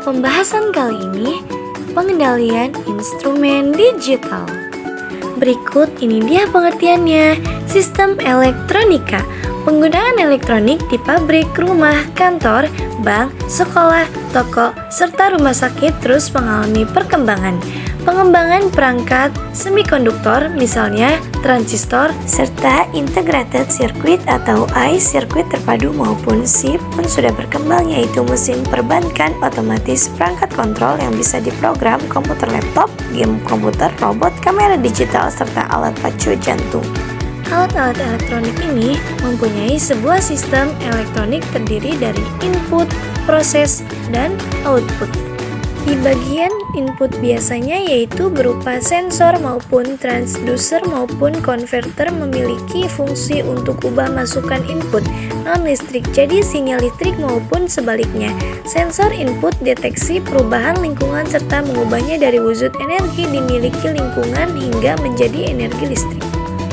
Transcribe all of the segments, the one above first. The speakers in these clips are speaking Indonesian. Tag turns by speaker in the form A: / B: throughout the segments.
A: Pembahasan kali ini, pengendalian instrumen digital. Berikut ini dia pengertiannya. Sistem elektronika, penggunaan elektronik di pabrik, rumah, kantor, bank, sekolah, toko, serta rumah sakit terus mengalami perkembangan. Pengembangan perangkat semikonduktor, misalnya transistor, serta integrated circuit atau IC sirkuit terpadu maupun SiP pun sudah berkembang, yaitu mesin perbankan otomatis, perangkat kontrol yang bisa diprogram, komputer laptop, game komputer, robot, kamera digital, serta alat pacu jantung. Alat-alat elektronik ini mempunyai sebuah sistem elektronik terdiri dari input, proses, dan output. Di bagian input biasanya yaitu berupa sensor maupun transducer maupun konverter memiliki fungsi untuk ubah masukan input non-listrik jadi sinyal listrik maupun sebaliknya. Sensor input deteksi perubahan lingkungan serta mengubahnya dari wujud energi dimiliki lingkungan hingga menjadi energi listrik.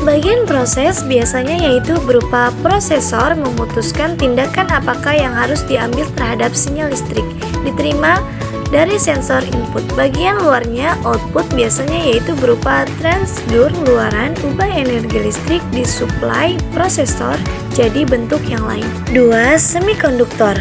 A: Bagian proses biasanya yaitu berupa prosesor memutuskan tindakan apakah yang harus diambil terhadap sinyal listrik diterima dari sensor input. Bagian luarnya output biasanya yaitu berupa transdur luaran ubah energi listrik disuplai prosesor jadi bentuk yang lain. 2. Semikonduktor.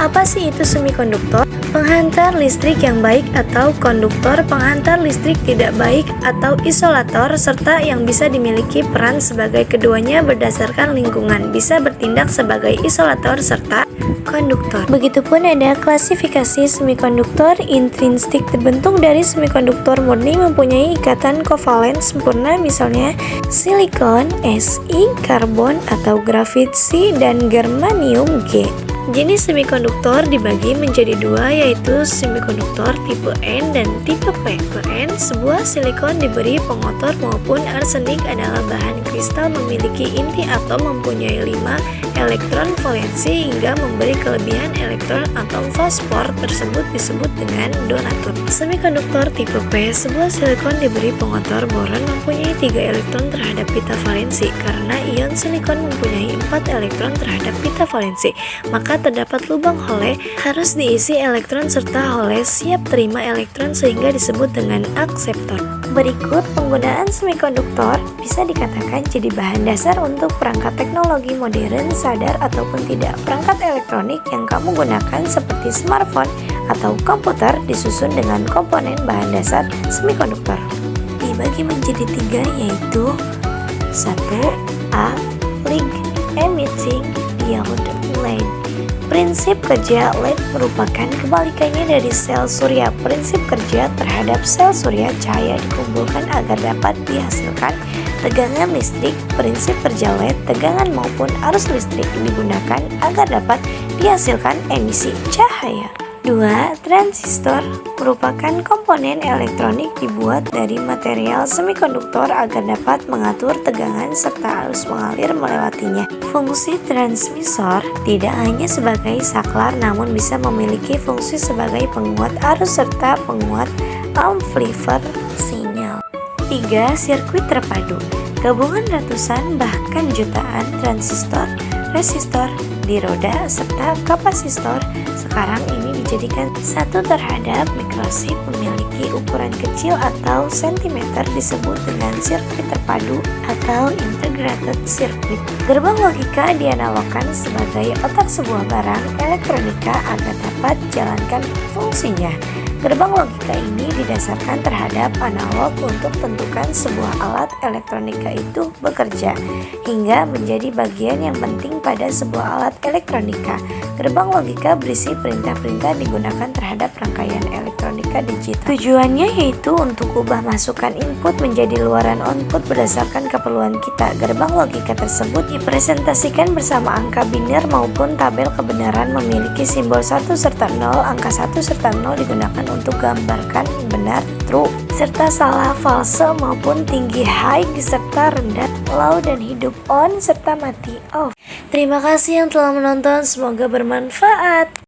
A: Apa sih itu semikonduktor? Penghantar listrik yang baik atau konduktor, penghantar listrik tidak baik atau isolator, serta yang bisa dimiliki peran sebagai keduanya berdasarkan lingkungan, bisa bertindak sebagai isolator serta konduktor. Begitupun ada klasifikasi semikonduktor intrinsik, terbentuk dari semikonduktor murni mempunyai ikatan kovalen sempurna, misalnya silikon Si, karbon atau grafit Si, dan germanium G. Jenis semikonduktor dibagi menjadi dua, yaitu semikonduktor tipe N dan tipe P. Tipe N, sebuah silikon diberi pengotor maupun arsenik adalah bahan kristal memiliki inti atom mempunyai 5 elektron valensi hingga memberi kelebihan elektron atom fosfor tersebut disebut dengan donatur. Semikonduktor tipe P, sebuah silikon diberi pengotor boron mempunyai 3 elektron terhadap pita valensi. Karena ion silikon mempunyai 4 elektron terhadap pita valensi, maka terdapat lubang hole harus diisi elektron serta hole siap terima elektron sehingga disebut dengan akseptor. Berikut penggunaan semikonduktor bisa dikatakan jadi bahan dasar untuk perangkat teknologi modern, sadar ataupun tidak. Perangkat elektronik yang kamu gunakan seperti smartphone atau komputer disusun dengan komponen bahan dasar semikonduktor. Dibagi menjadi 3, yaitu 1. LED emitting diode LED. Prinsip kerja LED merupakan kebalikannya dari sel surya. Prinsip kerja terhadap sel surya, cahaya dikumpulkan agar dapat dihasilkan tegangan listrik. Prinsip kerja LED, tegangan maupun arus listrik digunakan agar dapat dihasilkan emisi cahaya. 2. Transistor merupakan komponen elektronik dibuat dari material semikonduktor agar dapat mengatur tegangan serta arus mengalir melewatinya. Fungsi transmisor tidak hanya sebagai saklar namun bisa memiliki fungsi sebagai penguat arus serta penguat amplifier sinyal. 3. Sirkuit terpadu. Gabungan ratusan bahkan jutaan transistor, resistor, dioda, serta kapasitor sekarang ini dijadikan satu terhadap mikrosip memiliki ukuran kecil atau sentimeter disebut dengan sirkuit terpadu atau integrated circuit. Gerbang logika dianalogkan sebagai otak sebuah barang elektronika agar dapat jalankan fungsinya. Gerbang logika ini didasarkan terhadap analog untuk tentukan sebuah alat elektronika itu bekerja, hingga menjadi bagian yang penting pada sebuah alat elektronika. Gerbang logika berisi perintah-perintah digunakan terhadap rangkaian elektronika digital. Tujuannya yaitu untuk ubah masukan input menjadi luaran output berdasarkan keperluan kita. Gerbang logika tersebut dipresentasikan bersama angka biner maupun tabel kebenaran memiliki simbol 1 serta 0. Angka 1 serta 0 digunakan untuk gambarkan benar true serta salah false maupun tinggi high serta rendah low dan hidup on serta mati off. Terima kasih yang telah menonton, semoga bermanfaat.